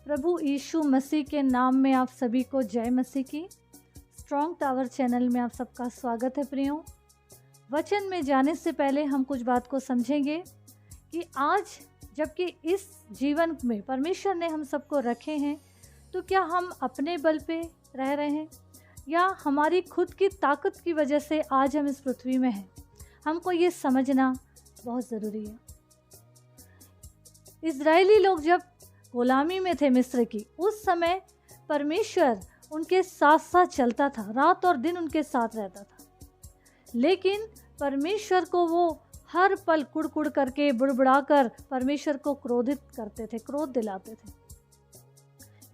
प्रभु यीशु मसीह के नाम में आप सभी को जय मसीह की। स्ट्रॉन्ग टावर चैनल में आप सबका स्वागत है प्रियो। वचन में जाने से पहले हम कुछ बात को समझेंगे कि आज जबकि इस जीवन में परमेश्वर ने हम सबको रखे हैं, तो क्या हम अपने बल पे रह रहे हैं या हमारी खुद की ताकत की वजह से आज हम इस पृथ्वी में हैं। हमको ये समझना बहुत ज़रूरी है। इज़राइली लोग जब गुलामी में थे मिस्र की, उस समय परमेश्वर उनके साथ साथ चलता था, रात और दिन उनके साथ रहता था। लेकिन परमेश्वर को वो हर पल कुड़ करके बुड़बुड़ा कर परमेश्वर को क्रोधित करते थे, क्रोध दिलाते थे।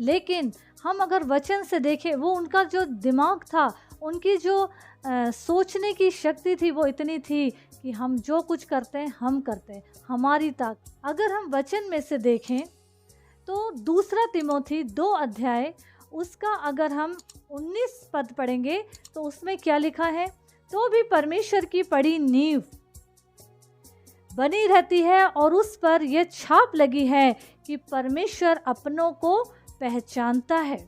लेकिन हम अगर वचन से देखें, वो उनका जो दिमाग था, उनकी जो सोचने की शक्ति थी, वो इतनी थी कि हम जो कुछ करते हैं हम करते हैं, हमारी ताकत। अगर हम वचन में से देखें तो दूसरा तिमोथी 2 अध्याय उसका अगर हम 19 पद पढ़ेंगे तो उसमें क्या लिखा है, तो भी परमेश्वर की पड़ी नींव बनी रहती है और उस पर यह छाप लगी है कि परमेश्वर अपनों को पहचानता है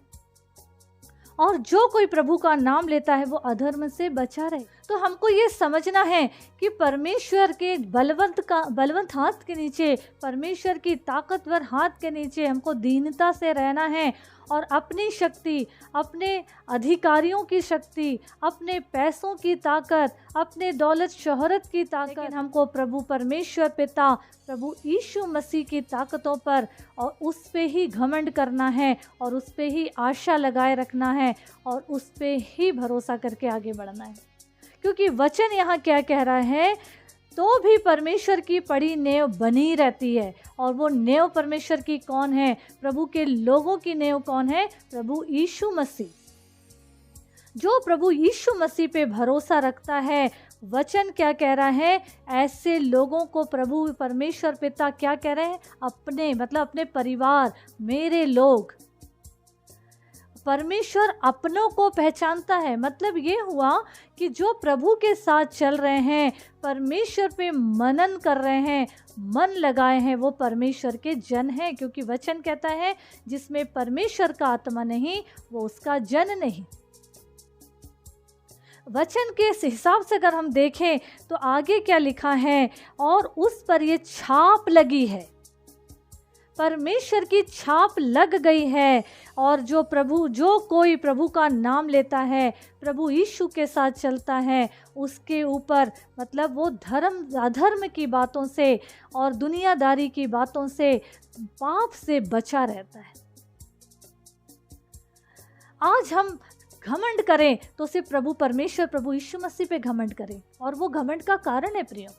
और जो कोई प्रभु का नाम लेता है वो अधर्म से बचा रहे। तो हमको ये समझना है कि परमेश्वर के बलवंत हाथ के नीचे, परमेश्वर की ताकतवर हाथ के नीचे हमको दीनता से रहना है और अपनी शक्ति, अपने अधिकारियों की शक्ति, अपने पैसों की ताकत, अपने दौलत शोहरत की ताकत हमको प्रभु परमेश्वर पिता, प्रभु यीशु मसीह की ताकतों पर और उस पे ही घमंड करना है और उस पे ही आशा लगाए रखना है और उस पे ही भरोसा करके आगे बढ़ना है। क्योंकि वचन यहाँ क्या कह रहा है, तो भी परमेश्वर की पड़ी नेव बनी रहती है। और वो नेव परमेश्वर की कौन है? प्रभु के लोगों की नेव कौन है? प्रभु यीशु मसीह। जो प्रभु यीशु मसीह पे भरोसा रखता है, वचन क्या कह रहा है, ऐसे लोगों को प्रभु परमेश्वर पिता क्या कह रहे हैं, अपने मतलब अपने परिवार, मेरे लोग। परमेश्वर अपनों को पहचानता है। मतलब ये हुआ कि जो प्रभु के साथ चल रहे हैं, परमेश्वर पे मनन कर रहे हैं, मन लगाए हैं, वो परमेश्वर के जन हैं। क्योंकि वचन कहता है जिसमें परमेश्वर का आत्मा नहीं वो उसका जन नहीं। वचन के हिसाब से अगर हम देखें तो आगे क्या लिखा है, और उस पर ये छाप लगी है, परमेश्वर की छाप लग गई है। और जो कोई प्रभु का नाम लेता है, प्रभु यीशु के साथ चलता है, उसके ऊपर मतलब वो अधर्म की बातों से और दुनियादारी की बातों से, पाप से बचा रहता है। आज हम घमंड करें तो सिर्फ प्रभु परमेश्वर, प्रभु यीशु मसीह पे घमंड करें। और वो घमंड का कारण है प्रियो,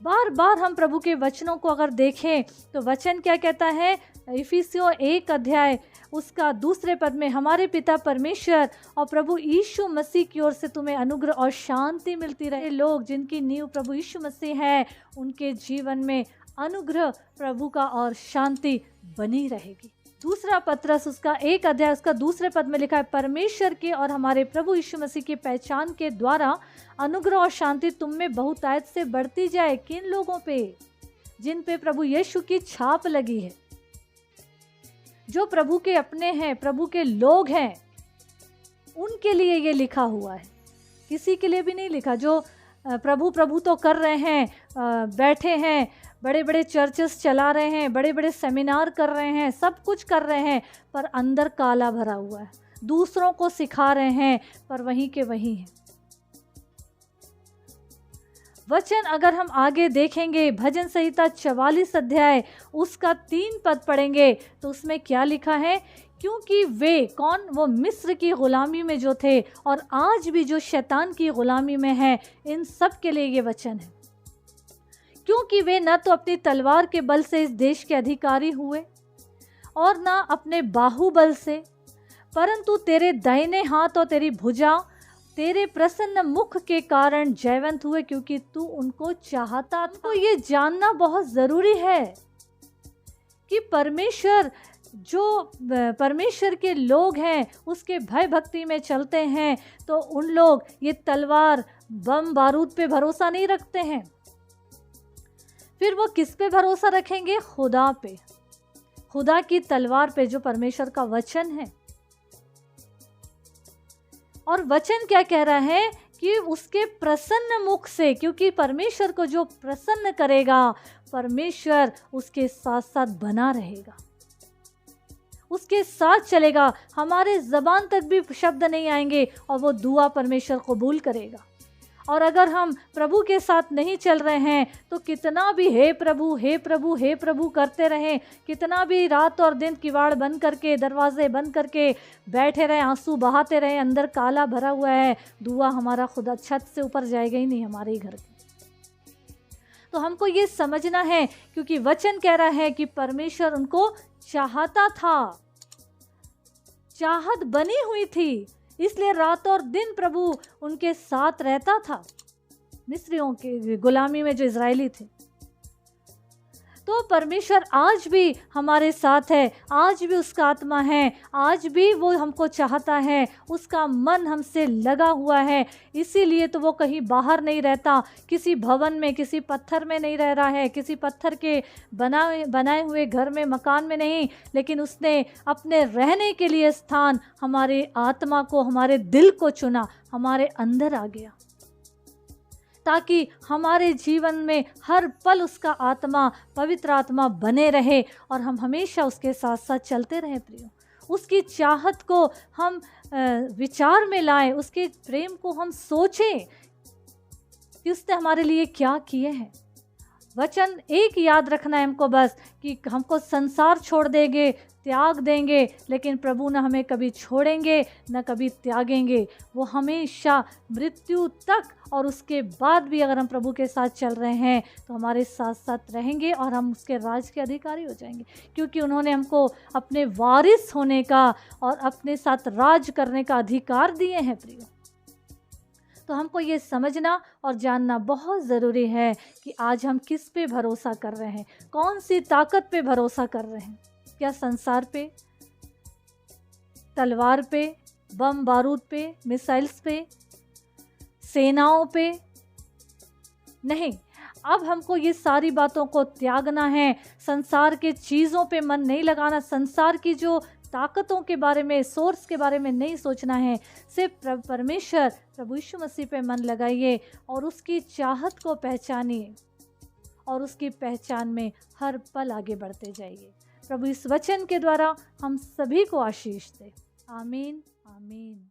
बार बार हम प्रभु के वचनों को अगर देखें तो वचन क्या कहता है, इफिसियों 1 अध्याय उसका 2 पद में, हमारे पिता परमेश्वर और प्रभु यीशु मसीह की ओर से तुम्हें अनुग्रह और शांति मिलती रहे। लोग जिनकी नींव प्रभु यीशु मसीह है, उनके जीवन में अनुग्रह प्रभु का और शांति बनी रहेगी। 2 पत्रस उसका 1 अध्याय उसका 2 पद में लिखा है, परमेश्वर के और हमारे प्रभु यीशु मसीह की पहचान के द्वारा अनुग्रह और शांति तुम में बहुतायत से बढ़ती जाए। किन लोगों पे? जिन पे प्रभु यीशु की छाप लगी है, जो प्रभु के अपने हैं, प्रभु के लोग हैं, उनके लिए ये लिखा हुआ है। किसी के लिए भी नहीं लिखा। जो प्रभु तो कर रहे हैं, बैठे हैं, बड़े बड़े चर्चेस चला रहे हैं, बड़े बड़े सेमिनार कर रहे हैं, सब कुछ कर रहे हैं, पर अंदर काला भरा हुआ है। दूसरों को सिखा रहे हैं पर वहीं के वहीं हैं। वचन अगर हम आगे देखेंगे, भजन संहिता 44 अध्याय उसका 3 पद पढ़ेंगे तो उसमें क्या लिखा है, क्योंकि वे कौन, वो मिस्र की गुलामी में जो थे और आज भी जो शैतान की गुलामी में है, इन सब के लिए ये वचन है। क्योंकि वे न तो अपनी तलवार के बल से इस देश के अधिकारी हुए और न अपने बाहुबल से, परंतु तेरे दाहिने हाथ और तेरी भुजा, तेरे प्रसन्न मुख के कारण जयवंत हुए, क्योंकि तू उनको चाहता। तो ये जानना बहुत ज़रूरी है कि परमेश्वर, जो परमेश्वर के लोग हैं, उसके भय भक्ति में चलते हैं, तो उन लोग ये तलवार बम बारूद पे भरोसा नहीं रखते हैं। फिर वो किस पे भरोसा रखेंगे? खुदा पे। खुदा की तलवार पे जो परमेश्वर का वचन है। और वचन क्या कह रहा है कि उसके प्रसन्न मुख से, क्योंकि परमेश्वर को जो प्रसन्न करेगा परमेश्वर उसके साथ साथ बना रहेगा, उसके साथ चलेगा। हमारे जबान तक भी शब्द नहीं आएंगे और वो दुआ परमेश्वर कबूल करेगा। और अगर हम प्रभु के साथ नहीं चल रहे हैं तो कितना भी हे प्रभु हे प्रभु हे प्रभु करते रहें, कितना भी रात और दिन किवाड़ बंद करके दरवाजे बंद करके बैठे रहें, आंसू बहाते रहें, अंदर काला भरा हुआ है, दुआ हमारा खुदा छत से ऊपर जाएगा ही नहीं हमारे घर के। तो हमको ये समझना है, क्योंकि वचन कह रहा है कि परमेश्वर उनको चाहता था, चाहत बनी हुई थी, इसलिए रात और दिन प्रभु उनके साथ रहता था, मिस्रियों के गुलामी में जो इजरायली थे। तो परमेश्वर आज भी हमारे साथ है, आज भी उसका आत्मा है, आज भी वो हमको चाहता है, उसका मन हमसे लगा हुआ है। इसीलिए तो वो कहीं बाहर नहीं रहता, किसी भवन में, किसी पत्थर में नहीं रह रहा है, किसी पत्थर के बनाए हुए घर में, मकान में नहीं, लेकिन उसने अपने रहने के लिए स्थान हमारे आत्मा को, हमारे दिल को चुना, हमारे अंदर आ गया, ताकि हमारे जीवन में हर पल उसका आत्मा, पवित्र आत्मा बने रहे और हम हमेशा उसके साथ साथ चलते रहें। प्रियो, उसकी चाहत को हम विचार में लाएं, उसके प्रेम को हम सोचें कि उसने हमारे लिए क्या किए हैं। वचन एक याद रखना है हमको बस, कि हमको संसार छोड़ देंगे, त्याग देंगे, लेकिन प्रभु न हमें कभी छोड़ेंगे न कभी त्यागेंगे। वो हमेशा मृत्यु तक और उसके बाद भी अगर हम प्रभु के साथ चल रहे हैं तो हमारे साथ साथ रहेंगे और हम उसके राज के अधिकारी हो जाएंगे, क्योंकि उन्होंने हमको अपने वारिस होने का और अपने साथ राज करने का अधिकार दिए हैं। प्रियो, तो हमको ये समझना और जानना बहुत ज़रूरी है कि आज हम किस पे भरोसा कर रहे हैं, कौन सी ताकत पे भरोसा कर रहे हैं। क्या संसार पे, तलवार पे, बम बारूद पे, मिसाइल्स पे, सेनाओं पे? नहीं, अब हमको ये सारी बातों को त्यागना है, संसार के चीज़ों पे मन नहीं लगाना, संसार की जो ताकतों के बारे में, सोर्स के बारे में नहीं सोचना है। सिर्फ परमेश्वर प्रभु यीशु मसीह पे मन लगाइए और उसकी चाहत को पहचानिए और उसकी पहचान में हर पल आगे बढ़ते जाइए। प्रभु इस वचन के द्वारा हम सभी को आशीष दे। आमीन, आमीन।